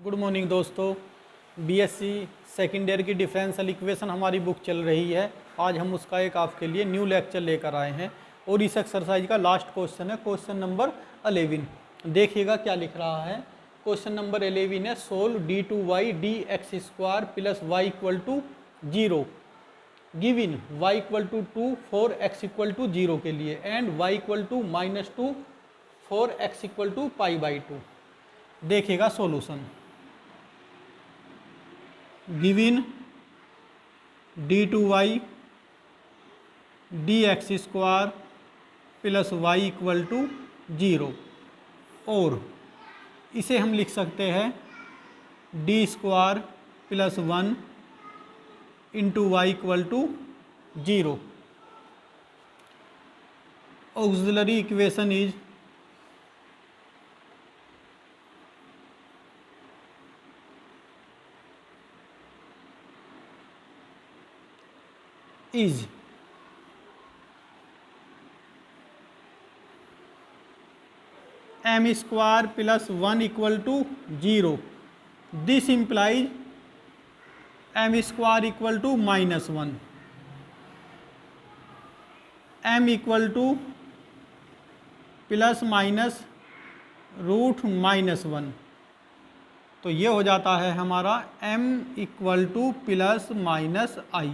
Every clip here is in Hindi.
गुड मॉर्निंग दोस्तों। बीएससी सेकेंड ईयर की डिफरेंशियल इक्वेशन हमारी बुक चल रही है। आज हम उसका एक आपके लिए न्यू लेक्चर लेकर आए हैं और इस एक्सरसाइज का लास्ट क्वेश्चन है क्वेश्चन नंबर 11। देखिएगा क्या लिख रहा है। क्वेश्चन नंबर 11 है solve d2y dx² plus y equal to 0 given y equal to 2 for x equal to 0 के लिए and y equal to -2 for x equal to π/2। देखिएगा solution. Given d2y dx² plus y equal to 0 और इसे हम लिख सकते हैं d² plus 1 into y equal to 0। Auxiliary equation is m² plus 1 equal to 0। This implies m² equal to -1, m equal to plus minus root -1। तो ये हो जाता है हमारा m equal to plus minus i.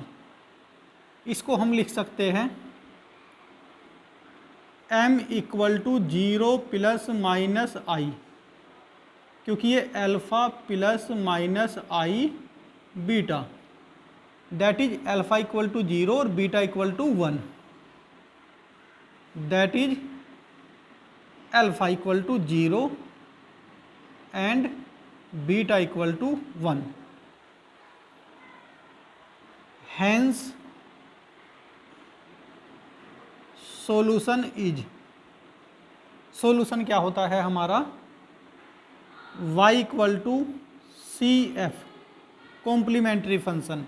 इसको हम लिख सकते हैं m equal to 0 plus minus i, क्योंकि ये alpha plus minus i beta, that is alpha equal to 0 और beta equal to 1, that is alpha equal to 0 and beta equal to 1। Hence solution is, solution क्या होता है हमारा y equal to C F complementary function.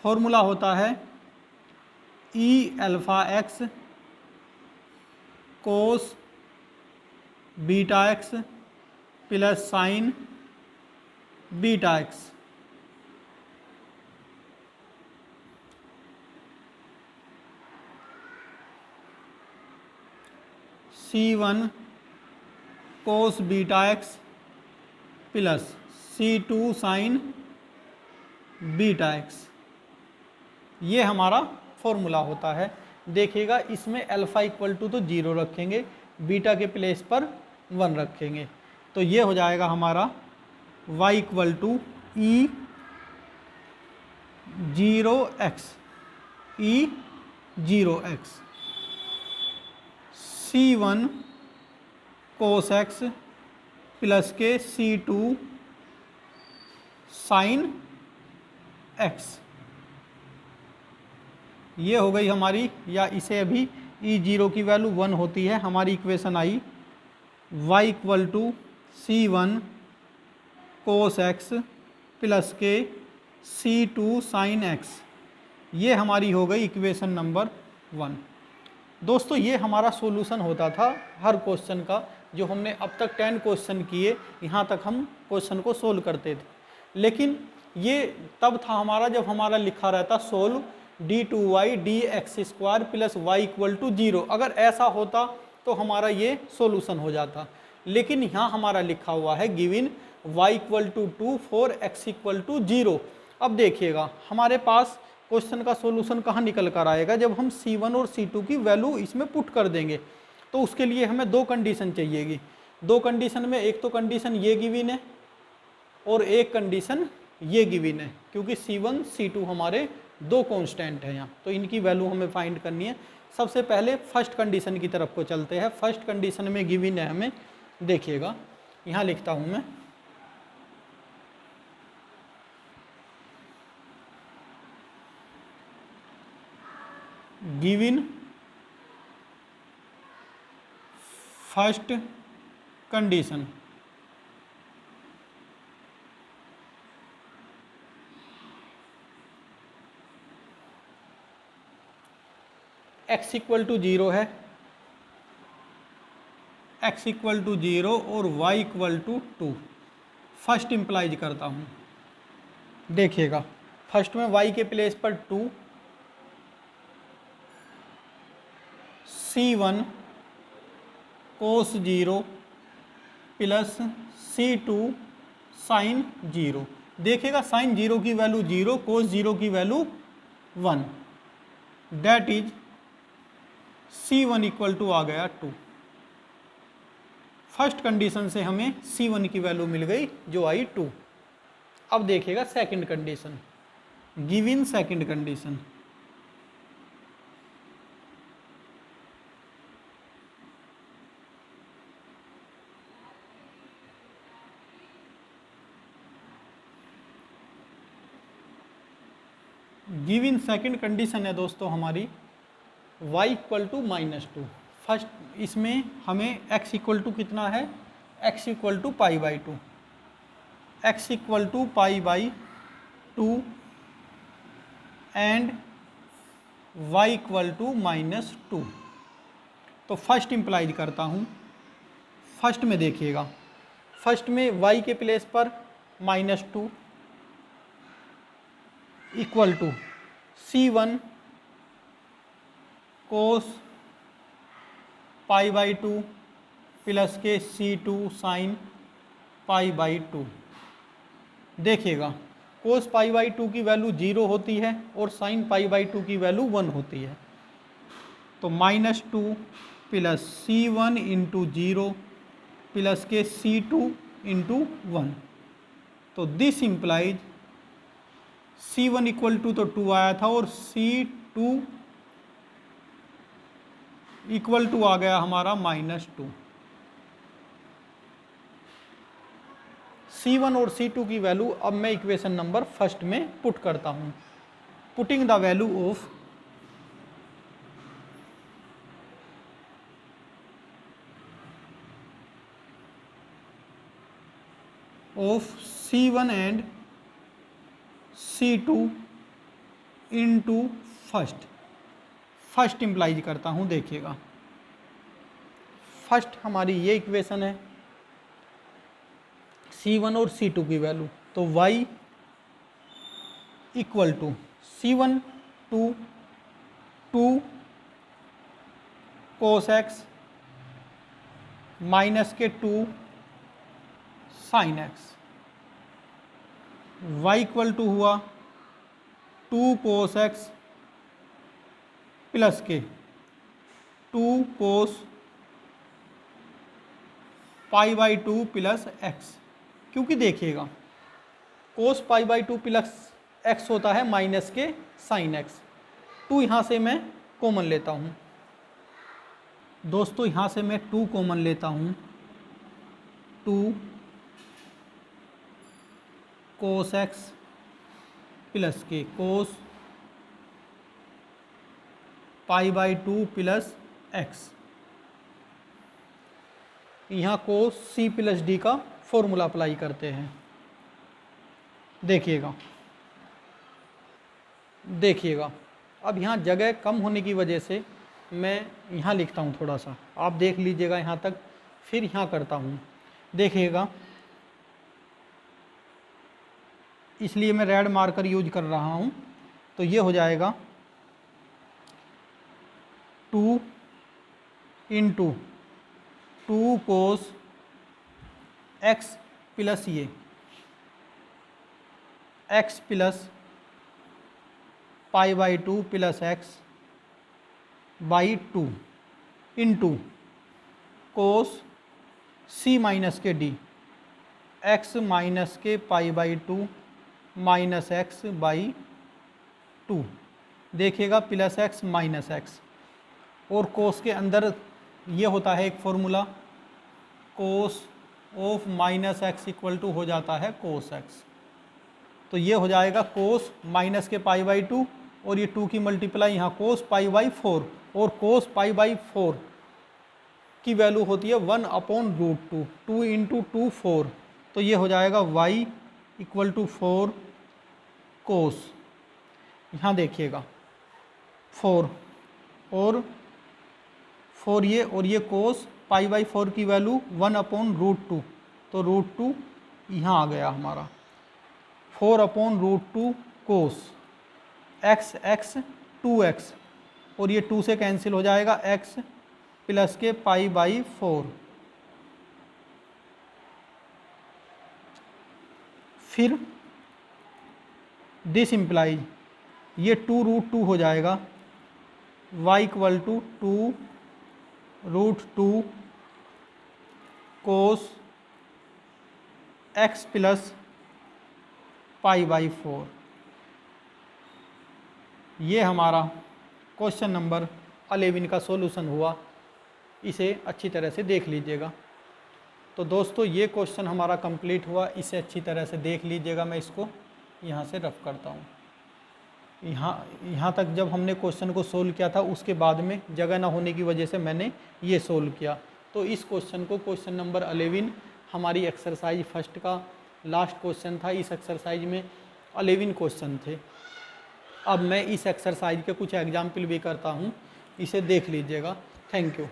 Formula होता है e alpha x cos beta x plus sine beta x. C1 cos beta x plus C2 sine beta x, ये हमारा फॉर्मूला होता है। देखिएगा इसमें अल्फ़ा इक्वल टू तो 0 रखेंगे, बीटा के प्लेस पर 1 रखेंगे, तो ये हो जाएगा हमारा y equal to e 0x e 0x C1 cos x plus के C2 साइन एक्स, ये हो गई हमारी, या इसे अभी E0 की वैल्यू 1 होती है, हमारी इक्वेशन आई y equal to C1 cos x plus के C2 साइन एक्स, ये हमारी हो गई इक्वेशन नंबर 1। दोस्तों ये हमारा सॉल्यूशन होता था हर क्वेश्चन का, जो हमने अब तक 10 क्वेश्चन किए, यहाँ तक हम क्वेश्चन को सोल्व करते थे। लेकिन ये तब था हमारा जब हमारा लिखा रहता solve d2y dx² plus y equal to 0। अगर ऐसा होता तो हमारा ये सॉल्यूशन हो जाता, लेकिन यहाँ हमारा लिखा हुआ है given y equal to 2 for x equal to 0। अब देखिएगा हमारे पास क्वेश्चन का सॉल्यूशन कहाँ निकल कर आएगा, जब हम C1 और C2 की वैल्यू इसमें पुट कर देंगे। तो उसके लिए हमें दो कंडीशन चाहिएगी। दो कंडीशन में एक तो कंडीशन ये गिविन है और एक कंडीशन ये गिविन है, क्योंकि C1 C2 हमारे दो कांस्टेंट हैं यहाँ, तो इनकी वैल्यू हमें फाइंड करनी है। सबसे पहले फर्स्ट कंडीशन की तरफ को चलते हैं। फर्स्ट कंडीशन में गिविन है हमें, देखिएगा यहाँ लिखता हूँ मैं, given first condition x equal to 0 है, x इक्वल टू 0 और y equal to 2। First implies करता हूँ। देखिएगा, फर्स्ट में y के प्लेस पर 2 C1 कोस 0 प्लस C2 साइन 0। देखिएगा साइन 0 की वैल्यू 0, कोस 0 की value 1, that is C1 equal to आ गया 2। फर्स्ट कंडीशन से हमें C1 की वैल्यू मिल गई जो आई 2। अब देखिएगा second condition, given second condition. Given second condition है दोस्तों हमारी y इक्वल टू -2। फर्स्ट इसमें हमें x इक्वल टू कितना है, x equal to pi by 2, x equal to pi by 2 and y equal to -2। तो फर्स्ट इम्प्लाइज करता हूँ। फर्स्ट में देखिएगा, फर्स्ट में y के प्लेस पर -2 equal to C1 cos pi by 2 plus के C2 साइन पाई बाई 2। देखिएगा कोस पाई बाई 2 की वैल्यू 0 होती है और साइन पाई बाई 2 की वैल्यू 1 होती है। तो -2 प्लस C1 इंटू 0 प्लस के C2 इंटू 1। तो this implies C1 equal to तो 2 आया था और C2 इक्वल टू आ गया हमारा -2। C1 और C2 की वैल्यू अब मैं इक्वेशन नंबर फर्स्ट में पुट करता हूं। Putting the value of C1 and C2 into first implies करता हूं। देखिएगा फर्स्ट हमारी ये इक्वेशन है, C1 और C2 की वैल्यू। तो y equal to C1 2 cos x minus के 2 sine x, y equal to हुआ 2 कोस x प्लस के 2 cos pi by 2 plus x। क्योंकि देखिएगा cos pi by 2 plus x होता है माइनस के साइन x। 2 यहाँ से मैं कॉमन लेता हूँ दोस्तों, यहाँ से मैं 2 कॉमन लेता हूँ। 2 कोस x प्लस के कोस पाई बाई 2 प्लस x। यहाँ को C प्लस डी का फॉर्मूला अप्लाई करते हैं। देखिएगा अब यहाँ जगह कम होने की वजह से मैं यहाँ लिखता हूँ थोड़ा सा, आप देख लीजिएगा यहाँ तक, फिर यहाँ करता हूँ। देखिएगा इसलिए मैं रेड मार्कर यूज कर रहा हूँ। तो ये हो जाएगा 2 इंटू 2 कोस x प्लस ये x plus pi by 2 plus x by 2 into cos C minus के d x माइनस के पाई बाई 2 माइनस x बाई 2। देखिएगा प्लस x माइनस x, और कोस के अंदर ये होता है एक formula, cos of minus x equal to हो जाता है कोस x। तो ये हो जाएगा कोस माइनस के पाई बाई 2 और ये 2 की मल्टीप्लाई यहाँ कोस पाई बाई 4, और कोस पाई बाई 4 की वैल्यू होती है 1/√2, 2 इंटू 2 4। तो ये हो जाएगा y इक्वल टू 4 कोस, यहाँ देखिएगा 4 और 4 ये, और ये कोस पाई बाई 4 की वैल्यू 1/√2, तो √2 यहाँ आ गया हमारा 4/√2 कोस x 2x, और ये 2 से कैंसिल हो जाएगा, x प्लस के π/4। फिर दिस इम्प्लाइज ये 2√2 हो जाएगा, y = 2√2 कोस x प्लस π/4। ये हमारा क्वेश्चन नंबर 11 का सॉल्यूशन हुआ। इसे अच्छी तरह से देख लीजिएगा। तो दोस्तों ये क्वेश्चन हमारा कंप्लीट हुआ, इसे अच्छी तरह से देख लीजिएगा। मैं इसको यहाँ से रफ करता हूँ। यहाँ तक जब हमने क्वेश्चन को सोल्व किया था, उसके बाद में जगह ना होने की वजह से मैंने ये सोल्व किया। तो इस क्वेश्चन को क्वेश्चन नंबर 11 हमारी एक्सरसाइज फर्स्ट का लास्ट क्वेश्चन था। इस एक्सरसाइज में 11 क्वेश्चन थे। अब मैं इस एक्सरसाइज के कुछ एग्जाम्पल भी करता हूँ, इसे देख लीजिएगा। Thank you.